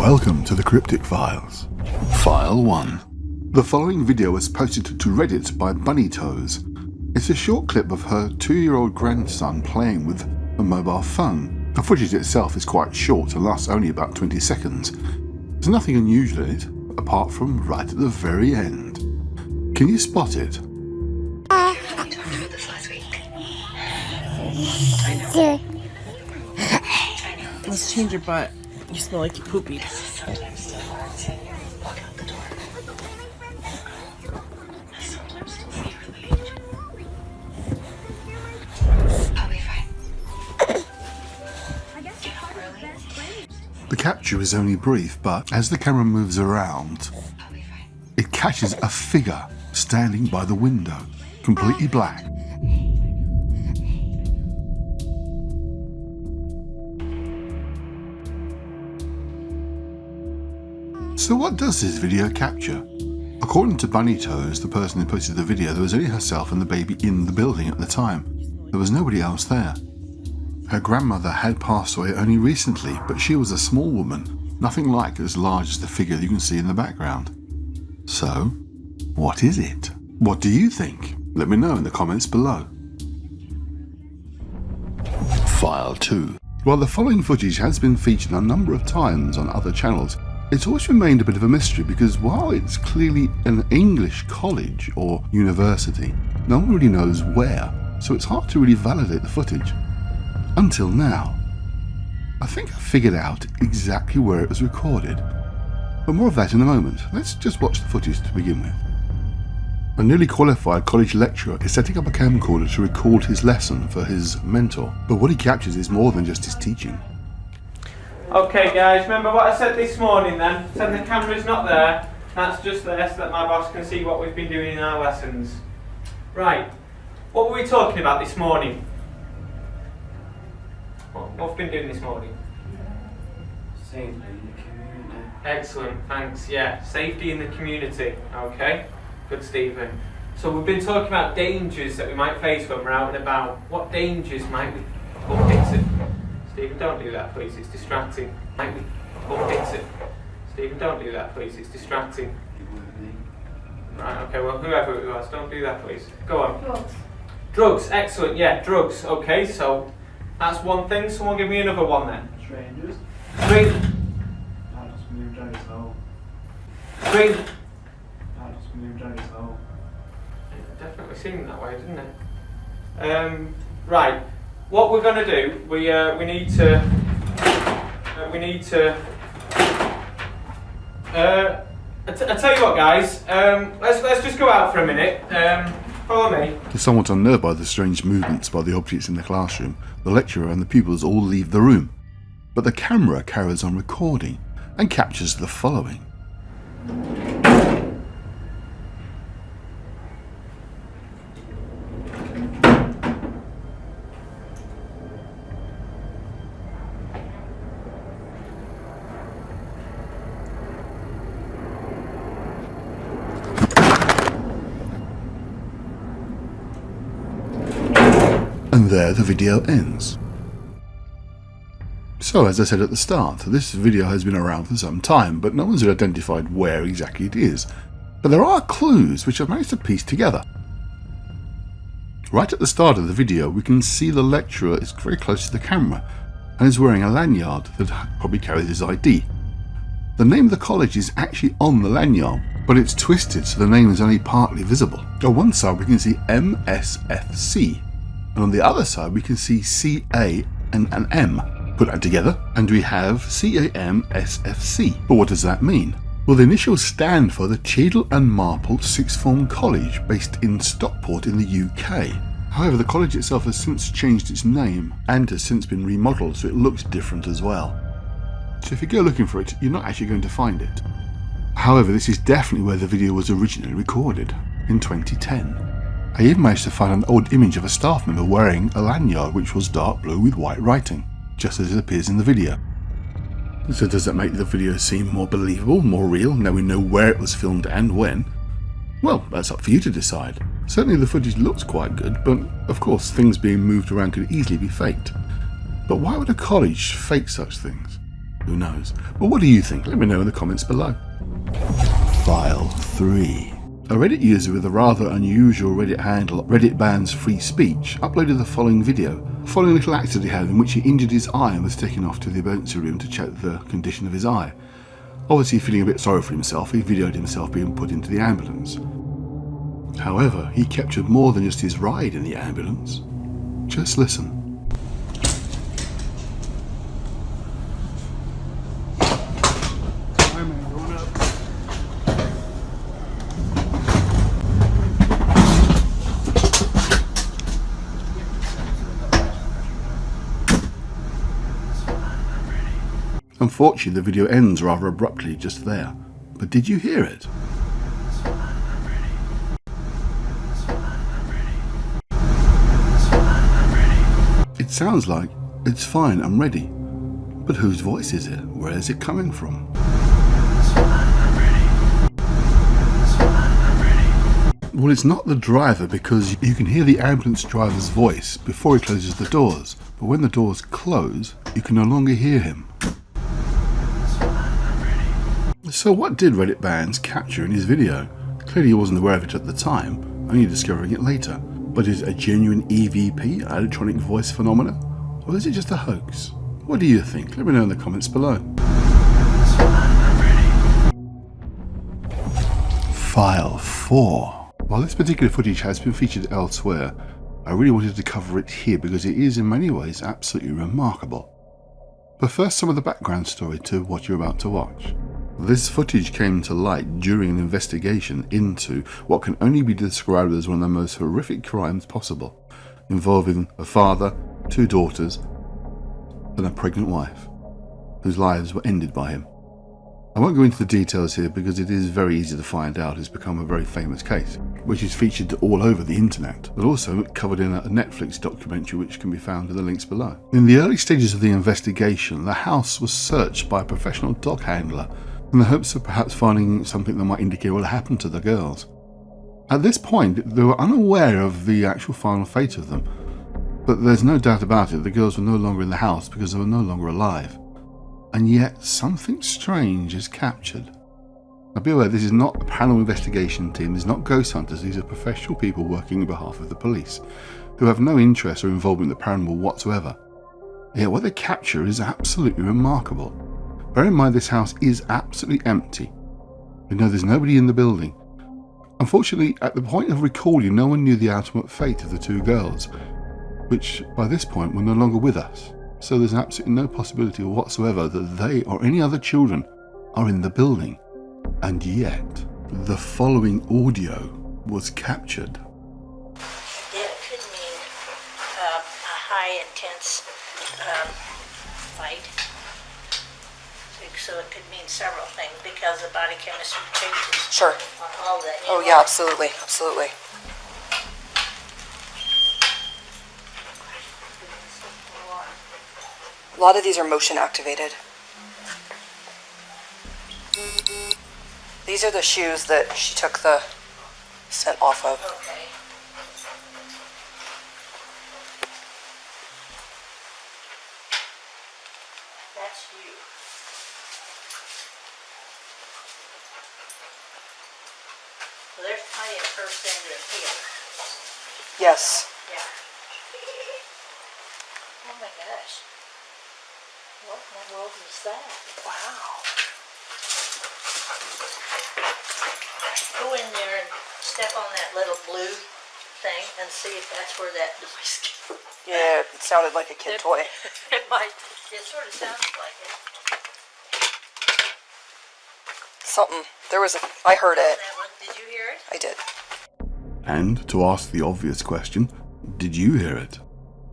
Welcome to the Cryptic Files. File 1. The following video was posted to Reddit by Bunny Toes. It's a short clip of her 2-year-old grandson playing with a mobile phone. The footage itself is quite short and lasts only about 20 seconds. There's nothing unusual in it, apart from right at the very end. Can you spot it? Let's change your butt. You smell like you poopied. The capture is only brief, but as the camera moves around, it catches a figure standing by the window, completely black. So what does this video capture? According to Bunny Toes, the person who posted the video, there was only herself and the baby in the building at the time. There was nobody else there. Her grandmother had passed away only recently, but she was a small woman, nothing like as large as the figure you can see in the background. So, what is it? What do you think? Let me know in the comments below. File 2. While the following footage has been featured a number of times on other channels, it's always remained a bit of a mystery because while it's clearly an English college or university, no one really knows where, so it's hard to really validate the footage. Until now. I think I figured out exactly where it was recorded, but more of that in a moment. Let's just watch the footage to begin with. A newly qualified college lecturer is setting up a camcorder to record his lesson for his mentor, but what he captures is more than just his teaching. Okay guys, remember what I said this morning then? Said the camera's not there, that's just there so that my boss can see what we've been doing in our lessons. Right, what were we talking about this morning? What have we been doing this morning? Safety in the community. Excellent, thanks, yeah, safety in the community, okay, good Stephen. So we've been talking about dangers that we might face when we're out and about. What dangers might we Stephen, don't do that, please. It's distracting. Stephen, don't do that, please. It's distracting. Right, okay, well, whoever it was, don't do that, please. Go on. Drugs. Drugs, excellent, yeah, drugs. Okay, so that's one thing. Someone give me another one then. Strangers. That just moved down his hole. It definitely seemed that way, didn't it? Right. What we're going to do, we need to. I tell you what, guys. Let's just go out for a minute. Follow me. Somewhat unnerved by the strange movements by the objects in the classroom, the lecturer and the pupils all leave the room. But the camera carries on recording and captures the following. And there the video ends. So as I said at the start, this video has been around for some time, but no one's identified where exactly it is. But there are clues which I've managed to piece together. Right at the start of the video we can see the lecturer is very close to the camera and is wearing a lanyard that probably carries his ID. The name of the college is actually on the lanyard, but it's twisted so the name is only partly visible. On one side we can see MSFC, and on the other side we can see CA and an M. Put that together and we have CAMSFC. But what does that mean? Well, the initials stand for the Cheadle and Marple Sixth Form College, based in Stockport in the UK. However, the college itself has since changed its name and has since been remodelled, so it looks different as well. So if you go looking for it, you're not actually going to find it. However, this is definitely where the video was originally recorded, in 2010. I even managed to find an old image of a staff member wearing a lanyard which was dark blue with white writing, just as it appears in the video. So does that make the video seem more believable, more real, now we know where it was filmed and when? Well, that's up for you to decide. Certainly the footage looks quite good, but of course things being moved around could easily be faked. But why would a college fake such things? Who knows? But what do you think? Let me know in the comments below. File 3. A Reddit user with a rather unusual Reddit handle, Reddit bans free speech, uploaded the following video, following a little accident he had in which he injured his eye and was taken off to the emergency room to check the condition of his eye. Obviously feeling a bit sorry for himself, he videoed himself being put into the ambulance. However, he captured more than just his ride in the ambulance. Just listen. Unfortunately, the video ends rather abruptly just there. But did you hear it? It sounds like, "It's fine, I'm ready." But whose voice is it? Where is it coming from? Well, it's not the driver, because you can hear the ambulance driver's voice before he closes the doors. But when the doors close, you can no longer hear him. So what did Reddit bans capture in his video? Clearly he wasn't aware of it at the time, only discovering it later. But is it a genuine EVP, electronic voice phenomena? Or is it just a hoax? What do you think? Let me know in the comments below. File 4. While this particular footage has been featured elsewhere, I really wanted to cover it here because it is in many ways absolutely remarkable. But first, some of the background story to what you're about to watch. This footage came to light during an investigation into what can only be described as one of the most horrific crimes possible, involving a father, 2 daughters, and a pregnant wife, whose lives were ended by him. I won't go into the details here because it is very easy to find out. It's become a very famous case, which is featured all over the internet, but also covered in a Netflix documentary which can be found in the links below. In the early stages of the investigation, the house was searched by a professional dog handler in the hopes of perhaps finding something that might indicate what happened to the girls. At this point, they were unaware of the actual final fate of them, but there's no doubt about it, the girls were no longer in the house because they were no longer alive. And yet, something strange is captured. Now be aware, this is not a paranormal investigation team, these are not ghost hunters, these are professional people working on behalf of the police, who have no interest or involvement in the paranormal whatsoever. Yet what they capture is absolutely remarkable. Bear in mind, this house is absolutely empty. We know there's nobody in the building. Unfortunately, at the point of recording, no one knew the ultimate fate of the 2 girls, which by this point were no longer with us. So there's absolutely no possibility whatsoever that they or any other children are in the building. And yet, the following audio was captured. Yeah, it could mean a high intense fight. So it could mean several things because the body chemistry changes. Sure. On all that. Oh yeah, absolutely, absolutely. A lot of these are motion activated. These are the shoes that she took the scent off of. Okay. That's you. Well, there's plenty of her finger here. Yes. Yeah. Oh my gosh. What in the world was that? Wow. Go in there and step on that little blue thing and see if that's where that noise came. Yeah, it sounded like a kid toy. It might. It sort of sounded like it. Something. I heard it. That one, did you hear it? I did. And to ask the obvious question, did you hear it?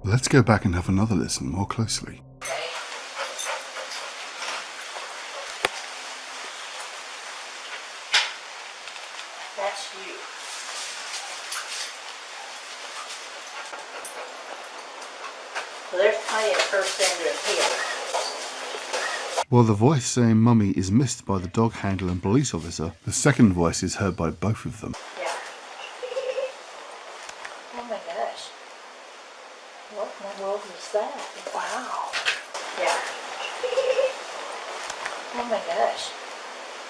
Let's go back and have another listen more closely. Okay. That's you. Well, there's plenty of her finger here. While the voice saying mummy is missed by the dog handler and police officer, the second voice is heard by both of them. Yeah. Oh my gosh. What in the world was that? Wow. Yeah. Oh my gosh.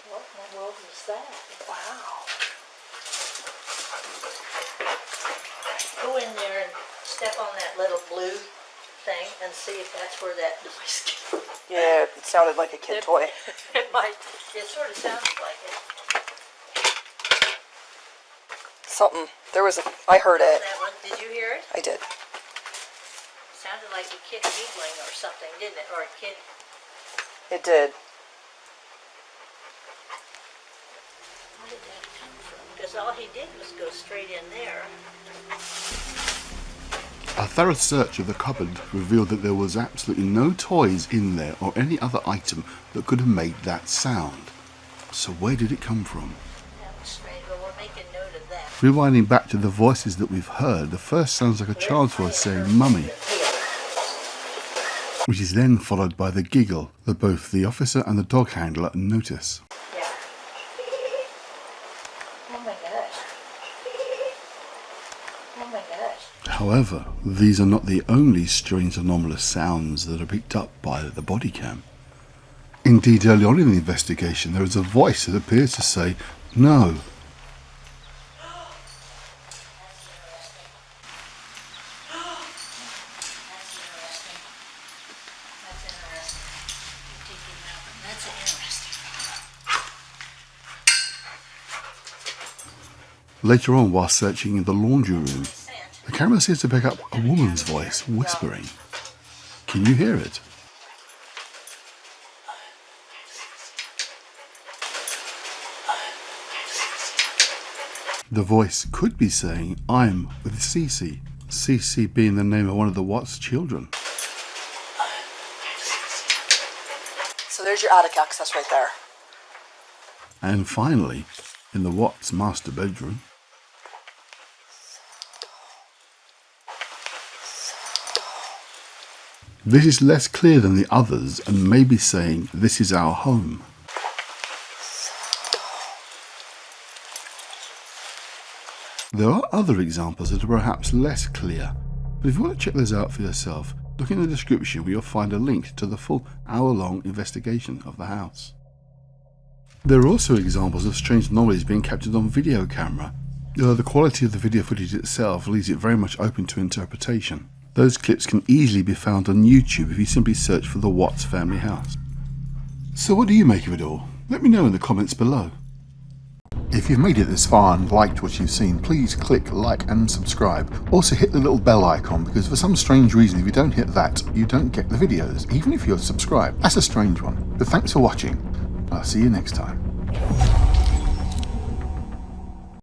What in the world was that? Wow. Go in there and step on that little blue thing and see if that's where that noise came from. Yeah, it sounded like a kid toy. It might. It sort of sounded like it. Something. I heard it. That one. Did you hear it? I did. Sounded like a kid giggling or something, didn't it? Or a kid. It did. Where did that come from? Because all he did was go straight in there. A thorough search of the cupboard revealed that there was absolutely no toys in there or any other item that could have made that sound. So where did it come from? That was strange, but we're making note of that. Rewinding back to the voices that we've heard, the first sounds like a child's voice saying "mummy," which is then followed by the giggle that both the officer and the dog handler notice. Yeah. Oh my gosh. Oh my gosh. However, these are not the only strange anomalous sounds that are picked up by the body cam. Indeed, early on in the investigation, there is a voice that appears to say "no." Later on, while searching in the laundry room, the camera seems to pick up a woman's voice whispering. Can you hear it? The voice could be saying, "I'm with Cece," Cece being the name of one of the Watts children. So there's your attic access right there. And finally, in the Watts master bedroom, this is less clear than the others and may be saying, "This is our home." There are other examples that are perhaps less clear, but if you want to check those out for yourself, look in the description where you'll find a link to the full hour-long investigation of the house. There are also examples of strange anomalies being captured on video camera, though the quality of the video footage itself leaves it very much open to interpretation. Those clips can easily be found on YouTube if you simply search for the Watts family house. So what do you make of it all? Let me know in the comments below. If you've made it this far and liked what you've seen, please click like and subscribe. Also hit the little bell icon, because for some strange reason if you don't hit that, you don't get the videos, even if you're subscribed. That's a strange one. But thanks for watching. I'll see you next time.